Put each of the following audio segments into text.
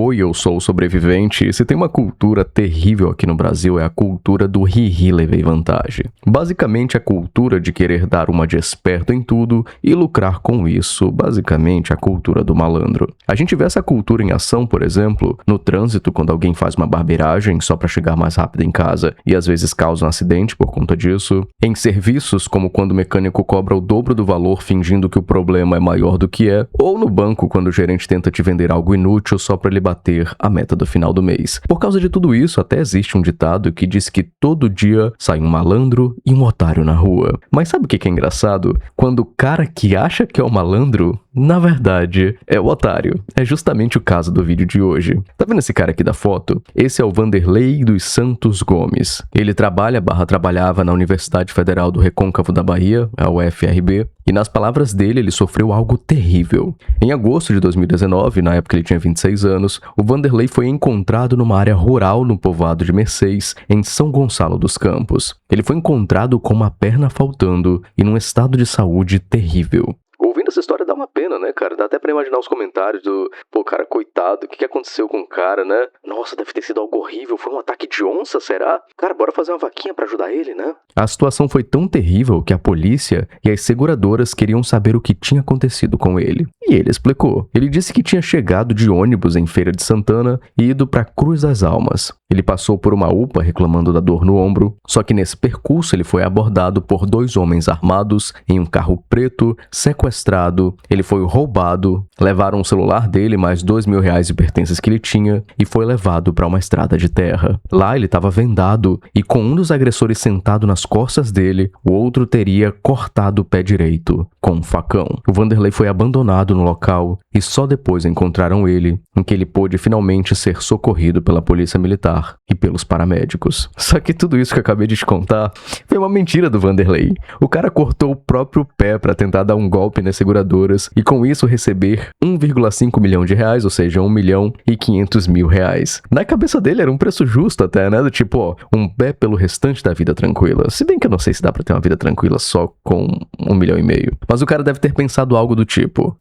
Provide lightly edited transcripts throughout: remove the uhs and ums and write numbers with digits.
Oi, eu sou o sobrevivente, e se tem uma cultura terrível aqui no Brasil é a cultura do ri-ri levei vantagem. Basicamente a cultura de querer dar uma de esperto em tudo e lucrar com isso, basicamente a cultura do malandro. A gente vê essa cultura em ação, por exemplo, no trânsito quando alguém faz uma barbeiragem só para chegar mais rápido em casa e às vezes causa um acidente por conta disso. Em serviços, como quando o mecânico cobra o dobro do valor fingindo que o problema é maior do que é, ou no banco quando o gerente tenta te vender algo inútil só para ele bater a meta do final do mês. Por causa de tudo isso, até existe um ditado que diz que todo dia sai um malandro e um otário na rua. Mas sabe o que é engraçado? Quando o cara que acha que é o malandro, na verdade, é o otário. É justamente o caso do vídeo de hoje. Tá vendo esse cara aqui da foto? Esse é o Vanderlei dos Santos Gomes. Ele trabalhava na Universidade Federal do Recôncavo da Bahia, a UFRB, e nas palavras dele, ele sofreu algo terrível. Em agosto de 2019, na época ele tinha 26 anos, o Vanderlei foi encontrado numa área rural no povoado de Mercês, em São Gonçalo dos Campos. Ele foi encontrado com uma perna faltando e num estado de saúde terrível. Ouvindo essa história dá uma pena, né, cara? Dá até pra imaginar os comentários do... Pô, cara, coitado, o que aconteceu com o cara, né? Nossa, deve ter sido algo horrível, foi um ataque de onça, será? Cara, bora fazer uma vaquinha pra ajudar ele, né? A situação foi tão terrível que a polícia e as seguradoras queriam saber o que tinha acontecido com ele. E ele explicou. Ele disse que tinha chegado de ônibus em Feira de Santana e ido pra Cruz das Almas. Ele passou por uma UPA reclamando da dor no ombro, só que nesse percurso ele foi abordado por 2 homens armados em um carro preto, sequestrado, ele foi roubado, levaram o celular dele mais R$2.000 de pertences que ele tinha e foi levado para uma estrada de terra. Lá ele estava vendado e com um dos agressores sentado nas costas dele, o outro teria cortado o pé direito com um facão. O Vanderlei foi abandonado no local e só depois encontraram ele, em que ele pôde finalmente ser socorrido pela polícia militar e pelos paramédicos. Só que tudo isso que eu acabei de te contar foi uma mentira do Vanderlei. O cara cortou o próprio pé para tentar dar um golpe nas seguradoras e com isso receber R$1,5 milhão, ou seja, R$1.500.000. Na cabeça dele era um preço justo até, né? Do tipo, ó, um pé pelo restante da vida tranquila. Se bem que eu não sei se dá pra ter uma vida tranquila só com R$1,5 milhão. Mas o cara deve ter pensado algo do tipo...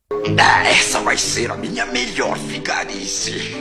essa vai ser a minha melhor vigarice.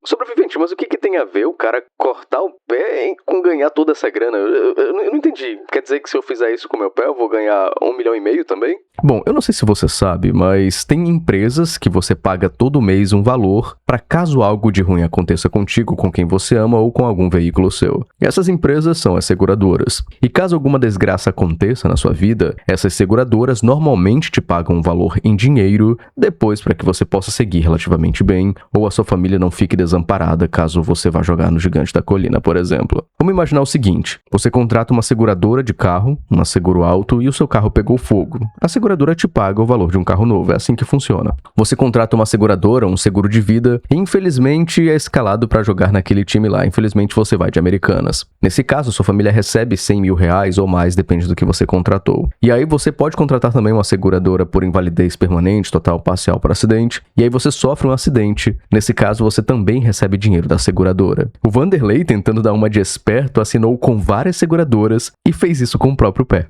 Sobrevivente, mas o que tem a ver o cara cortar o pé com ganhar toda essa grana? Eu não entendi. Quer dizer que se eu fizer isso com meu pé, eu vou ganhar R$1,5 milhão também? Bom, eu não sei se você sabe, mas tem empresas que você paga todo mês um valor para caso algo de ruim aconteça contigo, com quem você ama ou com algum veículo seu. E essas empresas são as seguradoras. E caso alguma desgraça aconteça na sua vida, essas seguradoras normalmente te pagam um valor em dinheiro depois para que você possa seguir relativamente bem ou a sua família não fique desamparada caso você vá jogar no Gigante da Colina, por exemplo. Vamos imaginar o seguinte, você contrata uma seguradora de carro, uma seguro alto, e o seu carro pegou fogo. A seguradora te paga o valor de um carro novo, é assim que funciona. Você contrata uma seguradora, um seguro de vida, e infelizmente é escalado para jogar naquele time lá, infelizmente você vai de Americanas. Nesse caso, sua família recebe R$100 mil ou mais, depende do que você contratou. E aí você pode contratar também uma seguradora por invalidez permanente, total ou parcial por acidente, e aí você sofre um acidente. Nesse caso, você também recebe dinheiro da seguradora. O Vanderlei, tentando dar uma de esperto, assinou com várias seguradoras e fez isso com o próprio pé.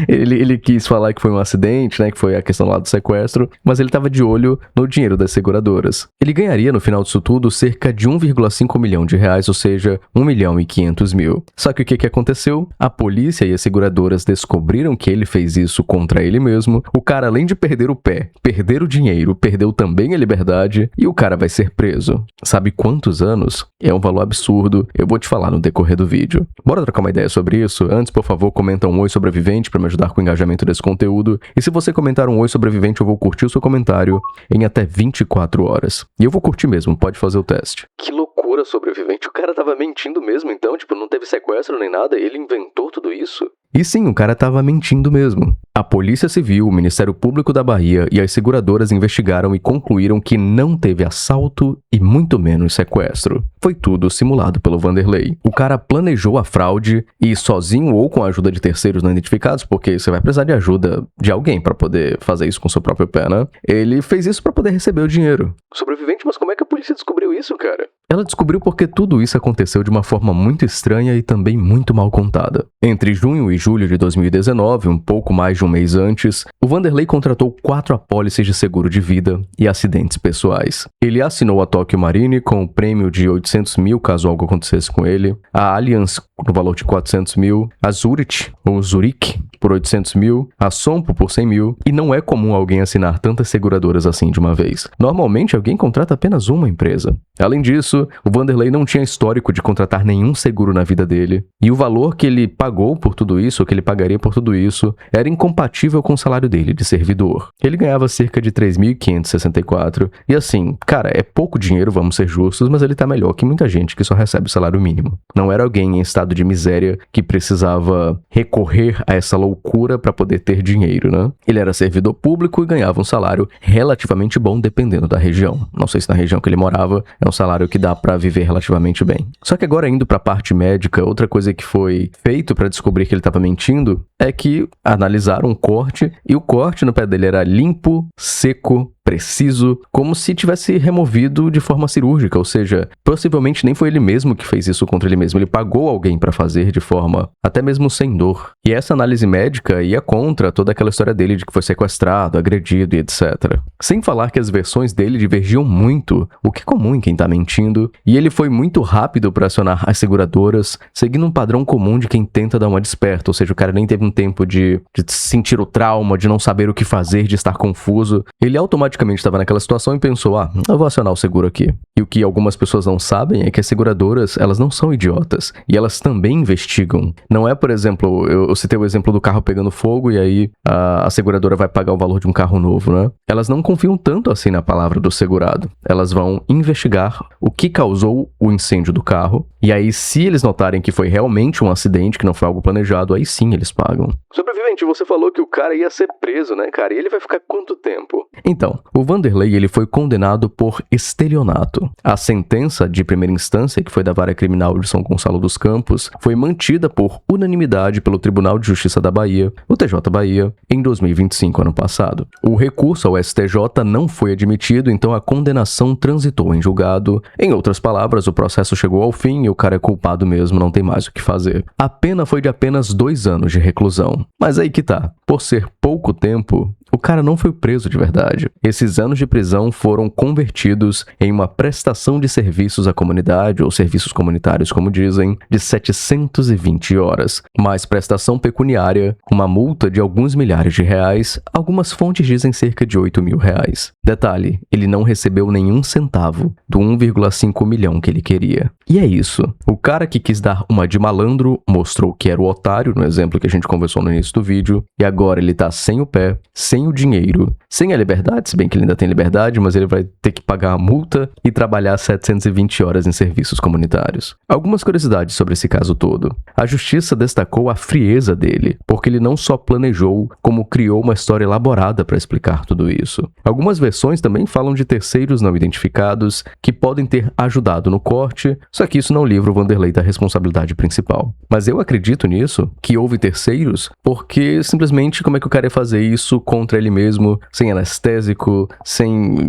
Ele quis falar que foi um acidente, né, que foi a questão lá do sequestro, mas ele estava de olho no dinheiro das seguradoras. Ele ganharia, no final disso tudo, cerca de R$1,5 milhão, ou seja, R$1.500.000. Só que o que aconteceu? A polícia e as seguradoras descobriram que ele fez isso contra ele mesmo. O cara, além de perder o pé, perder o dinheiro, perdeu também a liberdade e o cara vai ser preso. Sabe quantos anos? É um valor absurdo, eu vou te falar no decorrer do vídeo. Bora trocar uma ideia sobre isso? Antes, por favor, comenta um oi sobrevivente para me ajudar com o engajamento desse conteúdo. E se você comentar um oi sobrevivente, eu vou curtir o seu comentário em até 24 horas. E eu vou curtir mesmo, pode fazer o teste. Que loucura, sobrevivente. O cara tava mentindo mesmo, então? Tipo, não teve sequestro nem nada? Ele inventou tudo isso? E sim, o cara tava mentindo mesmo. A Polícia Civil, o Ministério Público da Bahia e as seguradoras investigaram e concluíram que não teve assalto e muito menos sequestro. Foi tudo simulado pelo Vanderlei. O cara planejou a fraude e sozinho ou com a ajuda de terceiros não identificados, porque você vai precisar de ajuda de alguém para poder fazer isso com seu próprio pé, né? Ele fez isso para poder receber o dinheiro. Sobrevivente, mas como é que a polícia descobriu isso, cara? Ela descobriu porque tudo isso aconteceu de uma forma muito estranha e também muito mal contada. Entre junho e julho de 2019, um pouco mais de um mês antes, o Vanderlei contratou 4 apólices de seguro de vida e acidentes pessoais. Ele assinou a Tokio Marine com o prêmio de 800 mil caso algo acontecesse com ele, a Allianz no valor de 400 mil, a Zurich, ou Zurich, por 800 mil, a Sompo por 100 mil, e não é comum alguém assinar tantas seguradoras assim de uma vez. Normalmente alguém contrata apenas uma empresa. Além disso, o Vanderlei não tinha histórico de contratar nenhum seguro na vida dele, e o valor que ele pagou por tudo isso, ou que ele pagaria por tudo isso, era incompatível com o salário dele de servidor. Ele ganhava cerca de 3.564, e assim, cara, é pouco dinheiro, vamos ser justos, mas ele tá melhor que muita gente que só recebe o salário mínimo. Não era alguém em estado de miséria que precisava recorrer a essa loucura para poder ter dinheiro, né? Ele era servidor público e ganhava um salário relativamente bom dependendo da região. Não sei se na região que ele morava é um salário que dá para viver relativamente bem. Só que agora indo para a parte médica, outra coisa que foi feito para descobrir que ele estava mentindo é que analisaram um corte e o corte no pé dele era limpo, seco, preciso, como se tivesse removido de forma cirúrgica, ou seja, possivelmente nem foi ele mesmo que fez isso contra ele mesmo, ele pagou alguém para fazer de forma até mesmo sem dor. E essa análise médica ia contra toda aquela história dele de que foi sequestrado, agredido e etc. Sem falar que as versões dele divergiam muito, o que é comum em quem tá mentindo, e ele foi muito rápido para acionar as seguradoras, seguindo um padrão comum de quem tenta dar uma desperta, ou seja, o cara nem teve um tempo de sentir o trauma, de não saber o que fazer, de estar confuso. Ele automaticamente estava naquela situação e pensou, eu vou acionar o seguro aqui. E o que algumas pessoas não sabem é que as seguradoras, elas não são idiotas. E elas também investigam. Não é, por exemplo, eu citei o exemplo do carro pegando fogo e aí a seguradora vai pagar o valor de um carro novo, né? Elas não confiam tanto assim na palavra do segurado. Elas vão investigar o que causou o incêndio do carro. E aí, se eles notarem que foi realmente um acidente, que não foi algo planejado, aí sim eles pagam. Sobrevivente, você falou que o cara ia ser preso, né, cara? E ele vai ficar quanto tempo? Então, o Vanderlei ele foi condenado por estelionato. A sentença de primeira instância, que foi da Vara Criminal de São Gonçalo dos Campos, foi mantida por unanimidade pelo Tribunal de Justiça da Bahia, o TJ Bahia, em 2025, ano passado. O recurso ao STJ não foi admitido, então a condenação transitou em julgado. Em outras palavras, o processo chegou ao fim e o cara é culpado mesmo, não tem mais o que fazer. A pena foi de apenas 2 anos de reclusão. Mas aí que tá, por ser pouco tempo, o cara não foi preso de verdade. Esses anos de prisão foram convertidos em uma prestação de serviços à comunidade, ou serviços comunitários, como dizem, de 720 horas, mais prestação pecuniária, uma multa de alguns milhares de reais, algumas fontes dizem cerca de 8 mil reais. Detalhe, ele não recebeu nenhum centavo do 1,5 milhão que ele queria. E é isso. O cara que quis dar uma de malandro mostrou que era o otário, no exemplo que a gente conversou no início do vídeo, e agora ele tá sem o pé, sem o dinheiro, sem a liberdade, se bem que ele ainda tem liberdade, mas ele vai ter que pagar a multa e trabalhar 720 horas em serviços comunitários. Algumas curiosidades sobre esse caso todo. A justiça destacou a frieza dele, porque ele não só planejou, como criou uma história elaborada para explicar tudo isso. Algumas versões também falam de terceiros não identificados que podem ter ajudado no corte, só que isso não livra o Vanderlei da responsabilidade principal. Mas eu acredito nisso, que houve terceiros, porque simplesmente como é que o cara ia fazer isso contra ele mesmo, sem anestésico,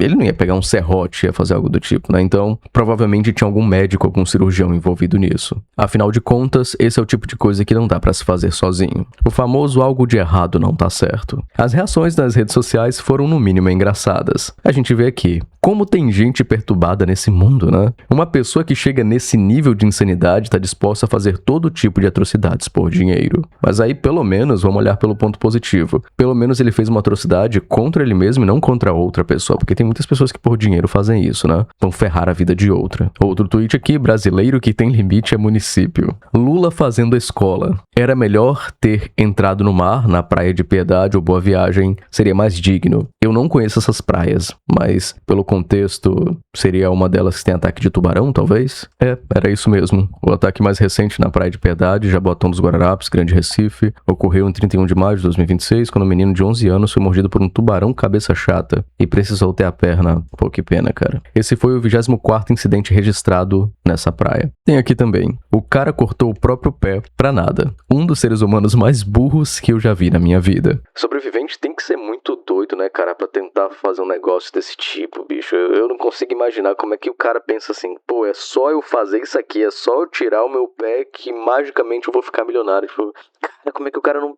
ele não ia pegar um serrote e ia fazer algo do tipo, né? Então, provavelmente tinha algum médico, algum cirurgião envolvido nisso. Afinal de contas, esse é o tipo de coisa que não dá pra se fazer sozinho. O famoso algo de errado não tá certo. As reações nas redes sociais foram no mínimo engraçadas. A gente vê aqui como tem gente perturbada nesse mundo, né? Uma pessoa que chega nesse nível de insanidade tá disposta a fazer todo tipo de atrocidades por dinheiro. Mas aí, pelo menos, vamos olhar pelo ponto positivo. Pelo menos ele fez uma atrocidade contra ele mesmo e não contra outra pessoa, porque tem muitas pessoas que por dinheiro fazem isso, né? Vão ferrar a vida de outra. Outro tweet aqui, brasileiro que tem limite é município. Lula fazendo a escola. Era melhor ter entrado no mar, na Praia de Piedade ou Boa Viagem, seria mais digno. Eu não conheço essas praias, mas pelo contexto, seria uma delas que tem ataque de tubarão, talvez? Era isso mesmo. O ataque mais recente na Praia de Piedade, Jabotão dos Guararapes, Grande Recife, ocorreu em 31 de maio de 2026, quando um menino de 11 anos foi mordido por um tubarão cabeça chata e precisou ter a perna. Pô, que pena, cara. Esse foi o 24º incidente registrado nessa praia. Tem aqui também. O cara cortou o próprio pé pra nada. um dos seres humanos mais burros que eu já vi na minha vida. Sobrevivente tem que ser muito doido, né, cara, pra tentar fazer um negócio desse tipo, bicho. Eu não consigo imaginar como é que o cara pensa assim, pô, é só eu fazer isso aqui, é só eu tirar o meu pé que magicamente eu vou ficar milionário. Tipo, cara, como é que o cara não...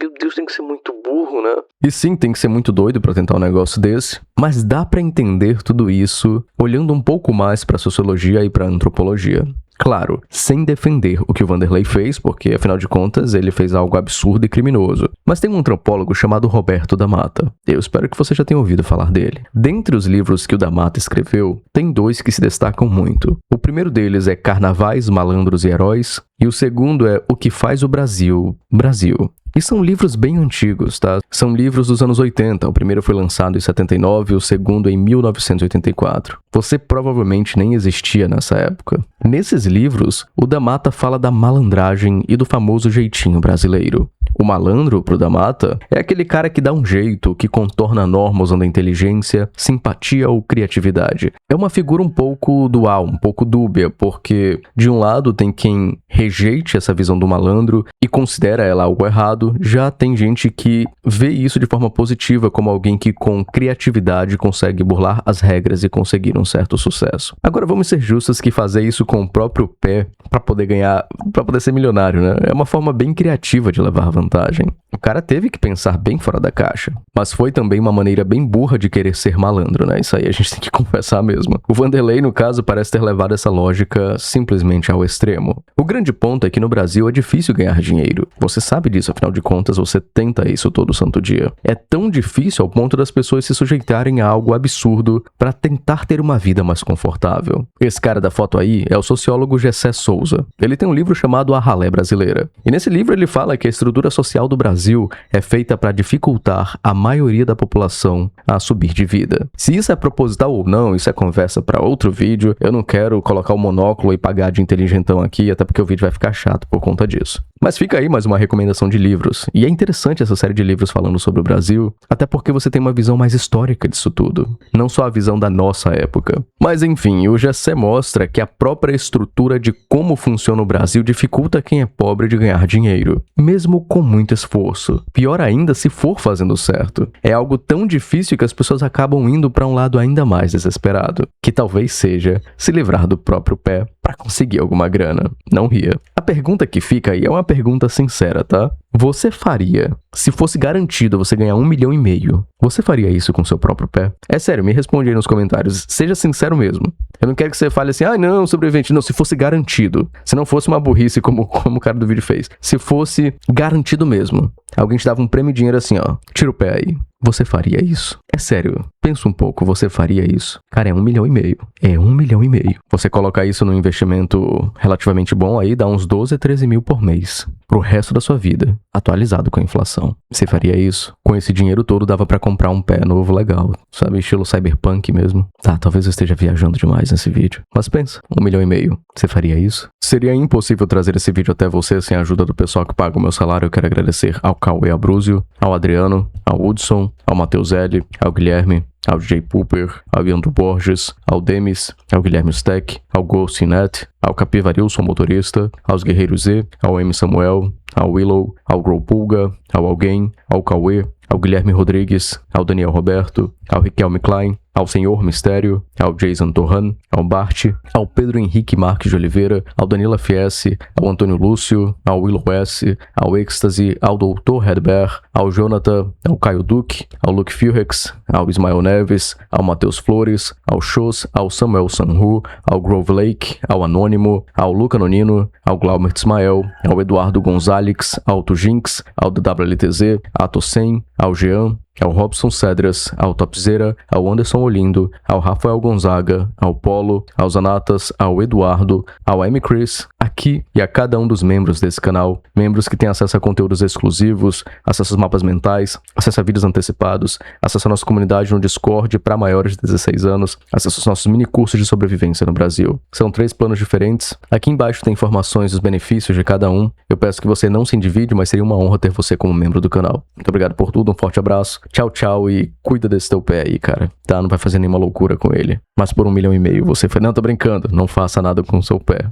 Meu Deus, tem que ser muito burro, né? E sim, tem que ser muito doido pra tentar um negócio desse, mas dá pra entender tudo isso olhando um pouco mais pra sociologia e pra antropologia. Claro, sem defender o que o Wanderlei fez, porque, afinal de contas, ele fez algo absurdo e criminoso. Mas tem um antropólogo chamado Roberto da Mata. Eu espero que você já tenha ouvido falar dele. Dentre os livros que o da Mata escreveu, tem 2 que se destacam muito. O primeiro deles é Carnavais, Malandros e Heróis, e o segundo é O que faz o Brasil, Brasil. E são livros bem antigos, tá? São livros dos anos 80. O primeiro foi lançado em 79 e o segundo em 1984. Você provavelmente nem existia nessa época. Nesses livros, o da Mata fala da malandragem e do famoso jeitinho brasileiro. O malandro, pro da Mata, é aquele cara que dá um jeito, que contorna a norma usando a inteligência, simpatia ou criatividade. É uma figura um pouco dual, um pouco dúbia, porque de um lado tem quem rejeite essa visão do malandro e considera ela algo errado, já tem gente que vê isso de forma positiva como alguém que com criatividade consegue burlar as regras e conseguir um certo sucesso. Agora vamos ser justos que fazer isso com o próprio pé para poder ganhar, para poder ser milionário, né? É uma forma bem criativa de levar vantagem. O cara teve que pensar bem fora da caixa, mas foi também uma maneira bem burra de querer ser malandro, né? Isso aí a gente tem que confessar mesmo. O Wanderlei, no caso, parece ter levado essa lógica simplesmente ao extremo. O grande ponto é que no Brasil é difícil ganhar dinheiro. Você sabe disso, afinal de contas, você tenta isso todo santo dia. É tão difícil ao ponto das pessoas se sujeitarem a algo absurdo para tentar ter uma vida mais confortável. Esse cara da foto aí é o sociólogo Gessé Souza. Ele tem um livro chamado A Ralé Brasileira. E nesse livro ele fala que a estrutura social do Brasil é feita para dificultar a maioria da população a subir de vida. Se isso é proposital ou não, isso é conversa para outro vídeo. Eu não quero colocar o monóculo e pagar de inteligentão aqui, até porque o vídeo vai ficar chato por conta disso. Mas fica aí mais uma recomendação de livros. E é interessante essa série de livros falando sobre o Brasil, até porque você tem uma visão mais histórica disso tudo, não só a visão da nossa época. Mas enfim, o Gessé mostra que a própria estrutura de como funciona o Brasil dificulta quem é pobre de ganhar dinheiro, mesmo com muito esforço. Pior ainda se for fazendo certo. É algo tão difícil que as pessoas acabam indo para um lado ainda mais desesperado, que talvez seja se livrar do próprio pé para conseguir alguma grana. Não ria. A pergunta que fica aí é uma pergunta sincera, tá? Você faria, se fosse garantido você ganhar 1,5 milhão, você faria isso com seu próprio pé? É sério, me responde aí nos comentários. Seja sincero mesmo. Eu não quero que você fale assim, não, sobrevivente. Não, se fosse garantido. Se não fosse uma burrice como o cara do vídeo fez. Se fosse garantido mesmo. Alguém te dava um prêmio de dinheiro assim, ó. Tira o pé aí. Você faria isso? É sério, pensa um pouco, você faria isso? Cara, é 1,5 milhão. É 1,5 milhão. Você colocar isso num investimento relativamente bom aí, dá uns 12 a 13 mil por mês. Pro resto da sua vida, atualizado com a inflação. Você faria isso? Com esse dinheiro todo dava pra comprar um pé novo legal, sabe? Estilo cyberpunk mesmo. Tá, talvez eu esteja viajando demais nesse vídeo. Mas pensa, 1,5 milhão. Você faria isso? Seria impossível trazer esse vídeo até você sem a ajuda do pessoal que paga o meu salário. Eu quero agradecer ao Cauê Abruzio, ao Adriano, ao Hudson, ao Matheus L., ao Guilherme, ao DJ Pooper, ao Iandro Borges, ao Demis, ao Guilherme Steck, ao Ghostinett, ao Capivarilson Motorista, aos Guerreiros Z, ao M. Samuel, ao Willow, ao Grow Pulga, ao Alguém, ao Cauê, ao Guilherme Rodrigues, ao Daniel Roberto, ao Riquelme Klein, ao Senhor Mistério, ao Jason Torran, ao Bart, ao Pedro Henrique Marques de Oliveira, ao Danila Fiesse, ao Antônio Lúcio, ao Willow S., ao Ecstasy, ao Dr. Hedber, ao Jonathan, ao Caio Duque, ao Luke Furex, ao Ismael Neves, ao Matheus Flores, ao Shows, ao Samuel Sanhu, ao Grove Lake, ao Anônimo, ao Luca Nonino, ao Glauber Ismael, ao Eduardo Gonzalez, ao Tujinx, ao WLTZ, ao Tossen, ao Jean, ao Robson Cedras, ao Topzera, ao Anderson Olindo, ao Rafael Gonzaga, ao Polo, ao Zanatas, ao Eduardo, ao M. Chris, aqui e a cada um dos membros desse canal, membros que têm acesso a conteúdos exclusivos, acesso aos mapas mentais, acesso a vídeos antecipados, acesso à nossa comunidade no Discord para maiores de 16 anos, acesso aos nossos mini cursos de sobrevivência no Brasil. São 3 planos diferentes. Aqui embaixo tem informações dos benefícios de cada um. Eu peço que você não se endivide, mas seria uma honra ter você como membro do canal. Muito obrigado por tudo, um forte abraço. Tchau, tchau e cuida desse teu pé aí, cara. Tá? Não vai fazer nenhuma loucura com ele. Mas por 1,5 milhão você foi... Não, tô brincando. Não faça nada com o seu pé.